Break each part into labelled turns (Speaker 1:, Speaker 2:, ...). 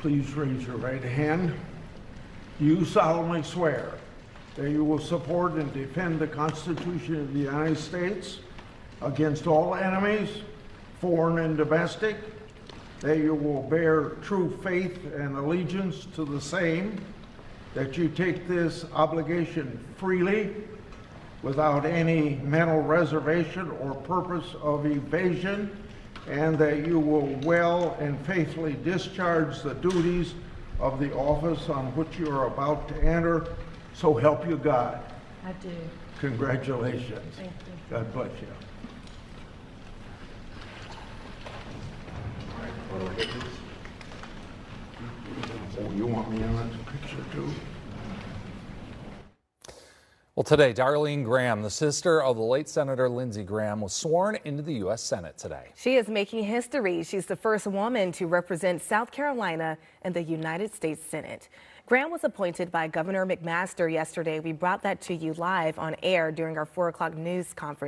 Speaker 1: Please raise your right hand. Do you solemnly swear that you will support and defend the Constitution of the United States against all enemies, foreign and domestic, that you will bear true faith and allegiance to the same, that you take this obligation freely without any mental reservation or purpose of evasion, and that you will well and faithfully discharge the duties of the office on which you are about to enter, so help you God.
Speaker 2: I do.
Speaker 1: Congratulations.
Speaker 2: Thank you.
Speaker 1: God bless you. Oh, you want me in that picture too?
Speaker 3: Well, today, Darline Graham, the sister of the late Senator Lindsey Graham, was sworn into the U.S. Senate today.
Speaker 2: She is making history. She's the first woman to represent South Carolina in the United States Senate. Graham was appointed by Governor McMaster yesterday. We brought that to you live on air during our 4 o'clock newscast.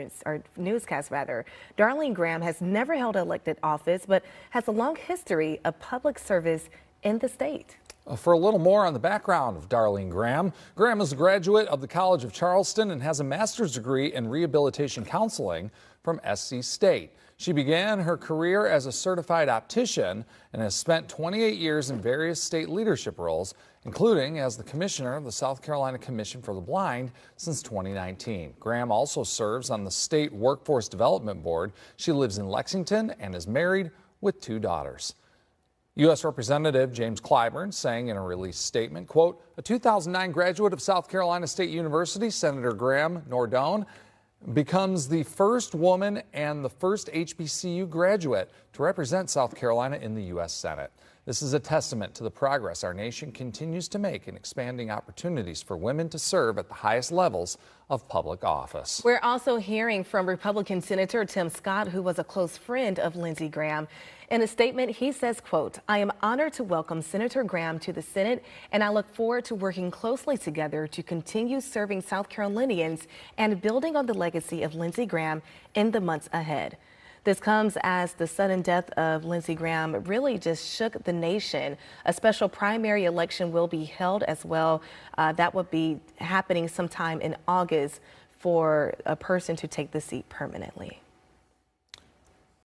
Speaker 2: Darline Graham has never held elected office, but has a long history of public service in the state.
Speaker 3: For a little more on the background of Darline Graham, Graham is a graduate of the College of Charleston and has a master's degree in rehabilitation counseling from SC State. She began her career as a certified optician and has spent 28 years in various state leadership roles, including as the commissioner of the South Carolina Commission for the Blind since 2019. Graham also serves on the State Workforce Development Board. She lives in Lexington and is married with 2 daughters. U.S. Representative James Clyburn saying in a released statement, quote, a 2009 graduate of South Carolina State University, Senator Graham Nordone becomes the first woman and the first HBCU graduate to represent South Carolina in the U.S. Senate. This is a testament to the progress our nation continues to make in expanding opportunities for women to serve at the highest levels of public office.
Speaker 2: We're also hearing from Republican Senator Tim Scott, who was a close friend of Lindsey Graham. In a statement, he says, quote, I am honored to welcome Senator Graham to the Senate, and I look forward to working closely together to continue serving South Carolinians and building on the legacy of Lindsey Graham in the months ahead. This comes as the sudden death of Lindsey Graham really just shook the nation. A special primary election will be held as well. That would be happening sometime in August for a person to take the seat permanently.